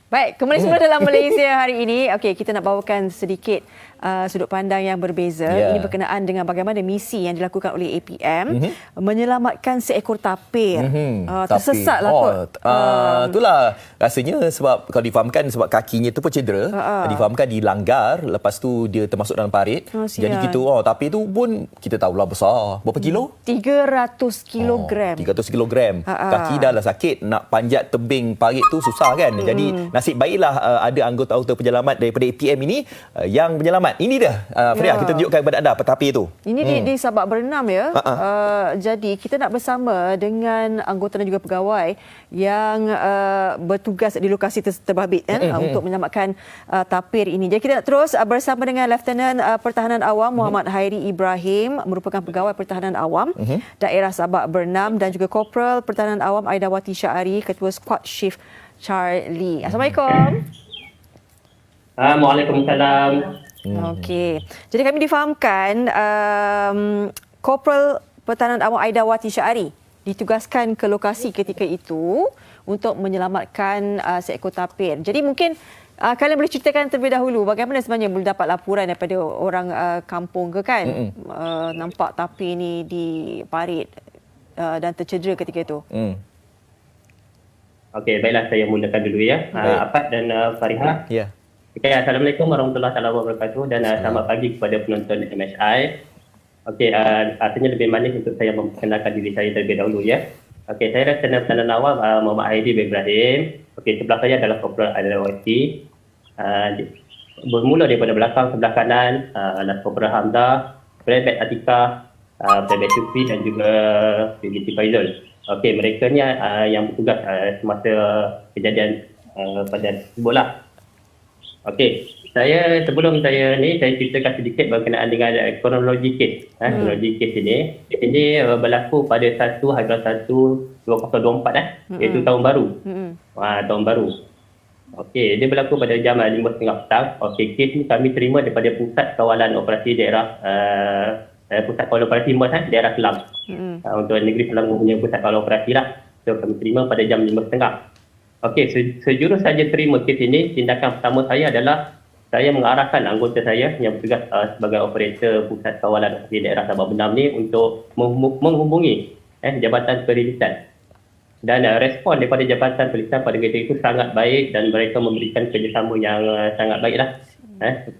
Baik, kembali semula dalam Malaysia hari ini. Okey, kita nak bawakan sedikit sudut pandang yang berbeza. Ini berkenaan dengan bagaimana misi yang dilakukan oleh APM menyelamatkan seekor tapir. Tersesatlah kot. Itulah rasanya sebab kalau difahamkan sebab kakinya tu pun cedera. Difahamkan dilanggar, lepas tu dia termasuk dalam parit. Jadi gitu, tapir tu pun kita tahulah besar. Berapa kilo? 300 kilogram. 300 kilogram. Kaki dah lah sakit, nak panjat tebing parit tu susah kan. Jadi nasib baiklah ada anggota-anggota penyelamat daripada APM ini yang menyelamat. Ini dia, Fria, kita tunjukkan kepada anda petapir tu. Ini di Sabak Bernam ya. Jadi kita nak bersama dengan anggota dan juga pegawai yang bertugas di lokasi terbabit untuk menyelamatkan tapir ini. Jadi kita nak terus bersama dengan Lieutenant Pertahanan Awam Muhammad Hairi Ibrahim, merupakan pegawai pertahanan awam daerah Sabak Bernam, dan juga Korporal Pertahanan Awam Aidawati Syahari, Ketua Squad Shift Charlie. Assalamualaikum. Waalaikumsalam. Okey. Jadi kami difahamkan Korporal Pertahanan Awam Aidawati Syahari ditugaskan ke lokasi ketika itu untuk menyelamatkan seekor tapir. Jadi mungkin kalian boleh ceritakan terlebih dahulu bagaimana sebenarnya boleh dapat laporan daripada orang kampung ke kan? Nampak tapir ni di parit dan tercedera ketika itu. Okey, baiklah, saya mulakan dulu ya. Afat dan Fariha. Ya. Okay, Assalamualaikum warahmatullahi wabarakatuh dan selamat pagi kepada penonton MSI. Okey, artinya lebih manis untuk saya memperkenalkan diri saya terlebih dahulu ya. Okey, saya Lieutenant Pertahanan Awam Muhammad Hairi Ibrahim. Okey, sebelah saya adalah Korporal Aidawati. Bermula daripada belakang, sebelah kanan adalah Korporal Hamzah, Private Atika, Private Sufi dan juga PBT Faizal. Okey, mereka ni yang bertugas semasa kejadian pada tersebutlah. Okey, sebelum saya ceritakan sedikit berkenaan dengan kronologi kes. Kronologi kes ini berlaku pada 1/1/2024 iaitu tahun baru. Tahun baru. Okey, dia berlaku pada jam 5.30 petang. Okey, kes ni kami terima daripada Pusat Kawalan Operasi Daerah Pusat Kawalan Operasi MERS daerah Kelang. Untuk negeri Selangor punya Pusat Kawalan Operasi lah. So kami terima pada jam 5.30. Okey, sejurus saja terima kes ini, tindakan pertama saya adalah saya mengarahkan anggota saya yang bertugas sebagai operator Pusat Kawalan Operasi Daerah Sabak Bernam ni untuk menghubungi Jabatan Perilisan. Dan respon daripada Jabatan Perilisan pada ketika itu sangat baik dan mereka memberikan kerjasama yang sangat baiklah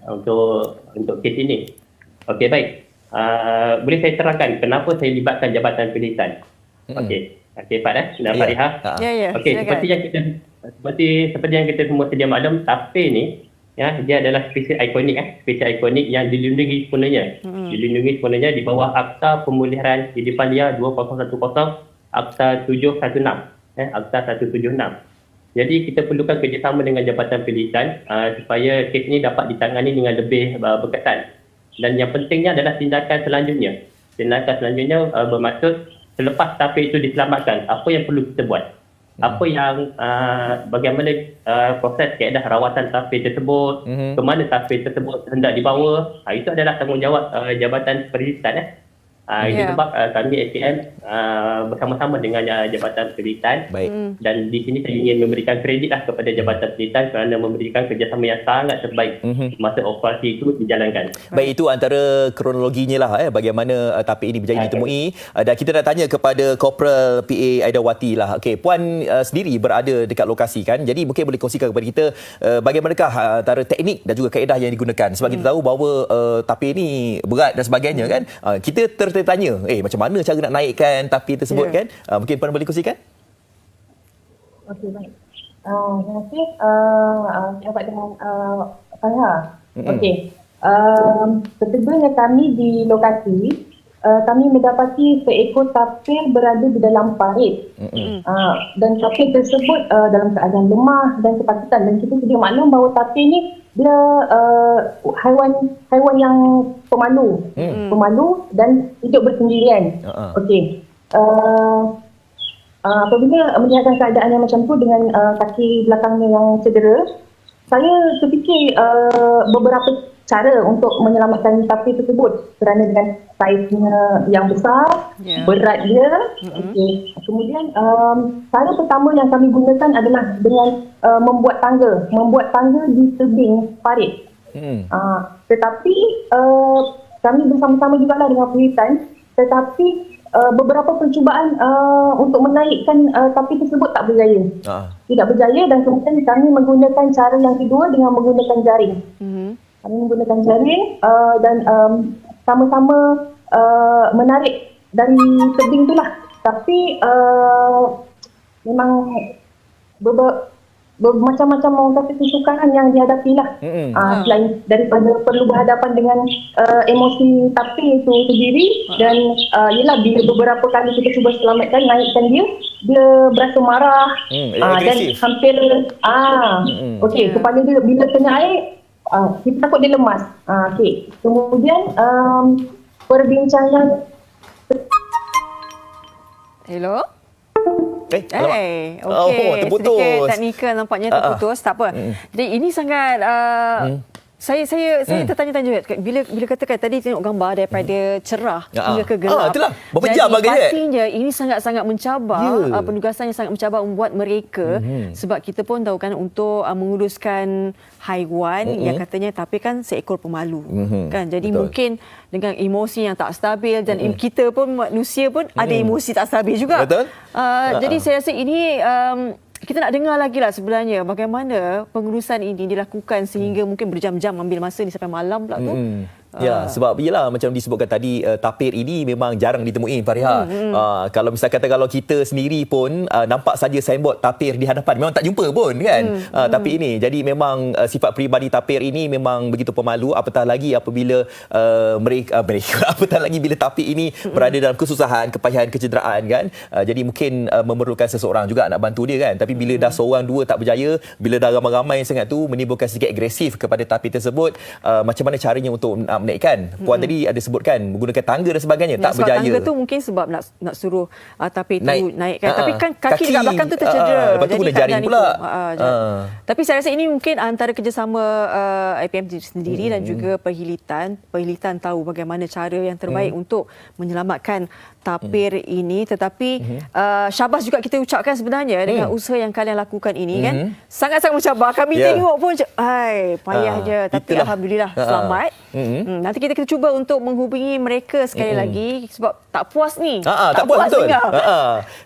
untuk kes ini. Okey, baik. Boleh saya terangkan kenapa saya libatkan Jabatan Perilisan? Okey, Pak dan Fariha. Ya. Okey, seperti yang kita semua sedia maklum, tapir ni dia adalah spesies ikonik yang dilindungi sepenuhnya. Dilindungi sepenuhnya di bawah Akta Pemulihan Kehidupan Liar 2010, Akta 716. Akta 176. Jadi kita perlukan kerjasama dengan Jabatan Perilisan supaya kes ini dapat ditangani dengan lebih berkesan. Dan yang pentingnya adalah tindakan selanjutnya. Tindakan selanjutnya bermaksud selepas tapir itu diselamatkan, apa yang perlu kita buat? Apa yang bagaimana proses kaedah rawatan tapir tersebut, ke mana tapir tersebut hendak dibawa, itu adalah tanggungjawab Jabatan Perilisan. Itu sebab kami APM bersama-sama dengan Jabatan Perilisan. Dan di sini saya ingin memberikan kredit kepada Jabatan Perilisan kerana memberikan kerjasama yang sangat terbaik masa operasi itu dijalankan. Baik, itu antara kronologinya lah bagaimana tapir ini berjaya ditemui. Dan kita nak tanya kepada Korporal PA Aidawati lah. Okey, Puan sendiri berada dekat lokasi kan. Jadi mungkin boleh kongsikan kepada kita bagaimanakah antara teknik dan juga kaedah yang digunakan. Sebab kita tahu bahawa tapir ini berat dan sebagainya kan. Kita tanya, macam mana cara nak naikkan tapir tersebut kan? Mungkin Puan boleh kongsikan? Okey, baik. Terima kasih. Dapat dengan Farha. Okey. Setibanya kami di lokasi, kami mendapati seekor tapir berada di dalam parit. Dan tapir tersebut dalam keadaan lemah dan kesakitan. Dan kita sedia maklum bahawa tapir ni dia haiwan yang pemalu. Pemalu dan hidup bersendirian. Okey. Apabila melihatkan keadaan yang macam tu dengan kaki belakangnya yang cedera, saya terfikir beberapa cara untuk menyelamatkan tapi tersebut kerana dengan saiznya yang besar, berat dia. Okey. Kemudian cara pertama yang kami gunakan adalah dengan membuat tangga di tebing parit. Tetapi kami bersama-sama juga dengan penelitian, tetapi beberapa percubaan untuk menaikkan tapi tersebut tak berjaya. Tidak berjaya, dan kemudian kami menggunakan cara yang kedua dengan menggunakan jaring. Kami menggunakan jaring dan sama-sama menarik dari tebing itulah. Tapi memang macam-macam orang kata kesukaran yang dihadapi lah. Selain daripada perlu berhadapan dengan emosi tapir itu sendiri, dan yelah, bila beberapa kali kita cuba selamatkan, naikkan dia berasa marah dan hampir okey, kepala dia bila kena air kita takut dia lemas. Okey. Kemudian perbincangan. Hello? Okey. Terputus. Sedikit teknikal nampaknya terputus. Tak apa. Jadi ini sangat saya tertanya-tanya bila katakan tadi tengok gambar daripada cerah hingga ke gelap. Itulah. Berapa jam bagi dia? Pastinya ini sangat-sangat mencabar, penugasan yang sangat mencabar membuat mereka, sebab kita pun tahu kan untuk menguruskan haiwan yang katanya tapi kan seekor pemalu kan. Jadi mungkin dengan emosi yang tak stabil, dan kita pun manusia pun ada emosi tak stabil juga. Betul. Jadi saya rasa ini kita nak dengar lagi lah sebenarnya bagaimana pengurusan ini dilakukan sehingga mungkin berjam-jam, ambil masa ni sampai malam pula tu. Ya, sebab iyalah macam disebutkan tadi, tapir ini memang jarang ditemui, Fariha. Kalau misalkan kata kalau kita sendiri pun nampak saja signboard tapir di hadapan, memang tak jumpa pun kan. Tapi ini jadi memang sifat peribadi tapir ini memang begitu pemalu, apatah lagi apabila mereka apatah lagi bila tapir ini berada dalam kesusahan, kepayahan, kecederaan kan. Jadi mungkin memerlukan seseorang juga nak bantu dia kan. Tapi bila dah seorang dua tak berjaya, bila dah ramai-ramai sangat tu menimbulkan sedikit agresif kepada tapir tersebut, macam mana caranya untuk menaikkan? Puan tadi ada sebutkan menggunakan tangga dan sebagainya, tak berjaya. Tangga tu mungkin sebab nak suruh tapir tu naikkan. Tapi kan kaki dekat belakang tu tercedera. Lepas tu guna jaring pula. Tapi saya rasa ini mungkin antara kerjasama IPM sendiri dan juga perhilitan tahu bagaimana cara yang terbaik untuk menyelamatkan tapir ini. Tetapi syabas juga kita ucapkan sebenarnya dengan usaha yang kalian lakukan ini kan. Sangat-sangat mencabar. Kami tengok pun payah je. Tapi alhamdulillah selamat. Nanti kita cuba untuk menghubungi mereka sekali lagi sebab tak puas ni. Tak puas betul.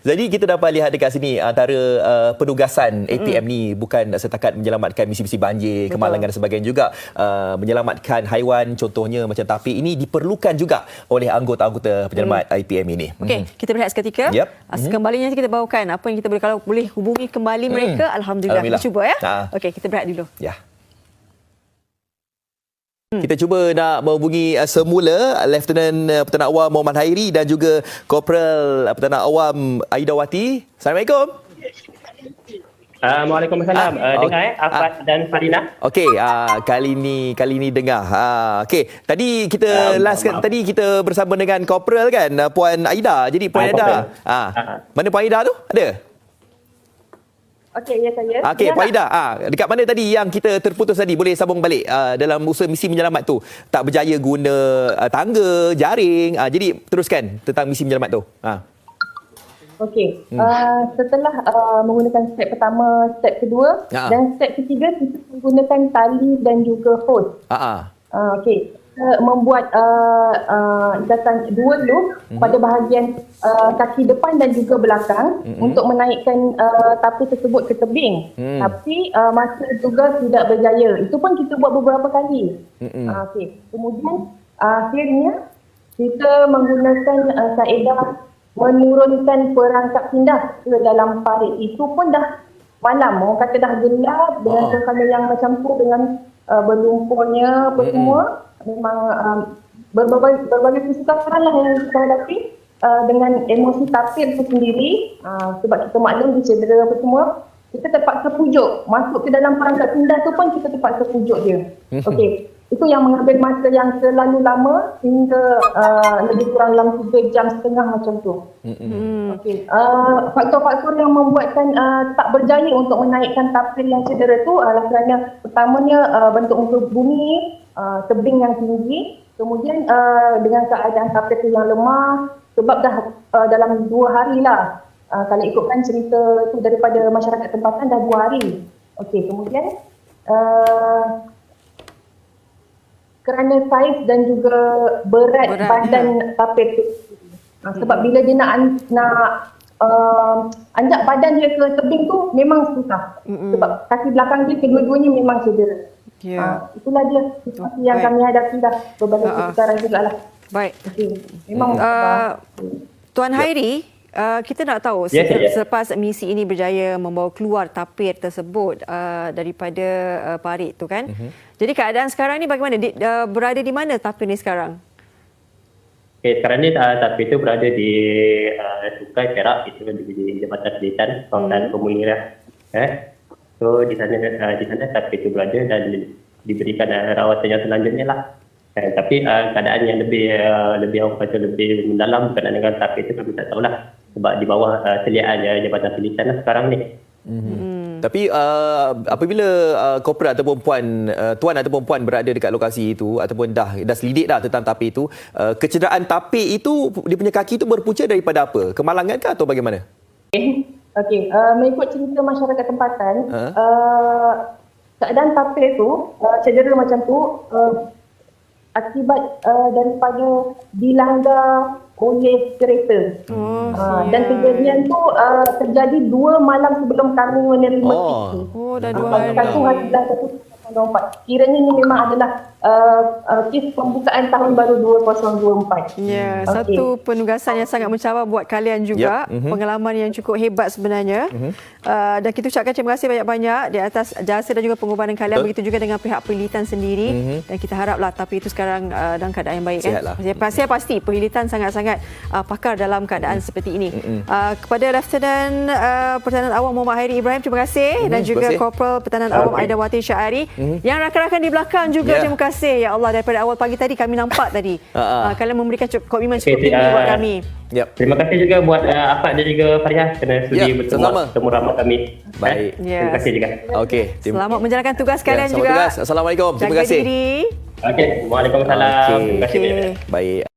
Jadi kita dapat lihat dekat sini antara penugasan APM ni bukan setakat menyelamatkan misi-misi banjir, kemalangan dan sebagainya, juga menyelamatkan haiwan contohnya macam tapir ini diperlukan juga oleh anggota-anggota penyelamat IPM ini. Okey, kita berehat seketika. Kembalinya kita bawakan apa yang kita boleh, kalau boleh hubungi kembali mereka, alhamdulillah. Kita cuba ya. Okey, kita berehat dulu. Ya. Kita cuba nak menghubungi semula Lieutenant Peternak Awam Muhammad Hairi dan juga Korporal Peternak Awam Aida Wati. Assalamualaikum. Waalaikumsalam. Dengar Afat dan Farina. Okey, kali ni dengar. Okey, tadi kita tadi kita bersama dengan Korporal kan, Puan Aida. Jadi Puan Aida, mana Puan Aida tu? Ada? Okey, ya saya. Okey, Puan Aida, dekat mana tadi yang kita terputus tadi? Boleh sambung balik dalam usaha misi menyelamat tu. Tak berjaya guna tangga, jaring. Jadi teruskan tentang misi menyelamat tu. Okey, setelah menggunakan step pertama, step kedua dan step ketiga, kita menggunakan tali dan juga hose. Okey, membuat ikatan dua loop pada bahagian kaki depan dan juga belakang untuk menaikkan tapir tersebut ke tebing. Tapi masih juga tidak berjaya. Itu pun kita buat beberapa kali. Okey, kemudian akhirnya kita menggunakan kaedah menurunkan perangkap pindah ke dalam parit. Itu pun dah malam, orang kata dah gelap dengan suasana yang macam tu, dengan berlumpurnya apa semua. Memang berbagai kesukaran lah yang kita hadapi dengan emosi tapir itu sendiri. Sebab kita maklum dicedera apa semua, kita terpaksa pujuk. Masuk ke dalam perangkap pindah tu pun kita terpaksa pujuk dia. Okey. itu yang mengambil masa yang terlalu lama hingga lebih kurang dalam 3 jam setengah macam tu. Okey. Faktor-faktor yang membuatkan tak berjaya untuk menaikkan tapir yang cedera tu adalah kerana pertamanya bentuk muka bumi, tebing yang tinggi, kemudian dengan keadaan tapir tu yang lemah sebab dah dalam 2 hari lah. Kalau ikutkan cerita tu daripada masyarakat tempatan dah 2 hari. Okey, kemudian kerana saiz dan juga berat badan tapir tu. Sebab bila dia nak anjak badan dia ke tebing tu memang susah. Sebab kaki belakang dia kedua-duanya memang cedera. Itulah dia situasi yang kami hadapi dah beberapa sekarang juga lah. Baik. Memang Tuan Hairi, kita nak tahu selepas misi ini berjaya membawa keluar tapir tersebut daripada parit tu kan. Jadi keadaan sekarang ni bagaimana? Berada di mana tapir ni sekarang? Sekarang ni tapir itu berada di Sukai Perak, itu di Jabatan Selatan, kawasan Pemulihan. So di sana tapir itu berada dan diberikan rawatan yang selanjutnya lah. Tapi keadaan yang lebih orang kata lebih mendalam berkenaan dengan tapir itu kami tak tahulah. Sebab di bawah seliaan Jabatan Selatan lah sekarang ni. Tapi apabila korporat ataupun tuan ataupun puan berada dekat lokasi itu ataupun dah selidik dah tentang tapir itu, kecederaan tapir itu dia punya kaki itu berpunca daripada apa? Kemalangan ke atau bagaimana? Okey, mengikut cerita masyarakat tempatan, keadaan tapir tu cedera macam tu akibat daripada dilanggar oleh kereta. Dan kejadian tu terjadi 2 malam sebelum kami menerima kes. Dah 2 hari. Satu hari dan satu 2024. Kiranya ini memang adalah kes pembukaan tahun baru 2024. Ya, satu penugasan yang sangat mencabar buat kalian juga. Pengalaman yang cukup hebat sebenarnya. Dan kita ucapkan terima kasih banyak-banyak di atas jasa dan juga pengorbanan kalian. Begitu juga dengan pihak perhilitan sendiri. Dan kita haraplah tapi itu sekarang dalam keadaan yang baik. Saya pasti perhilitan sangat-sangat pakar dalam keadaan seperti ini. Kepada Lieutenant Pertahanan Awam Muhammad Hairi Ibrahim, terima kasih. Dan juga Korporal Pertahanan Awam Aida Wati Syahari. Yang rakan-rakan di belakang juga terima kasih. Ya Allah, daripada awal pagi tadi kami nampak tadi. Kalian memberikan komitmen cukup tinggi buat kami. Terima kasih juga buat Afad dan juga Farihah kerana sudi bertemu ramai kami. Baik. Terima kasih juga. Okey. Selamat menjalankan tugas kalian selamat juga. Tugas. Assalamualaikum. Terima kasih. Jaga diri. Okey. Waalaikumsalam. Terima kasih. Baik.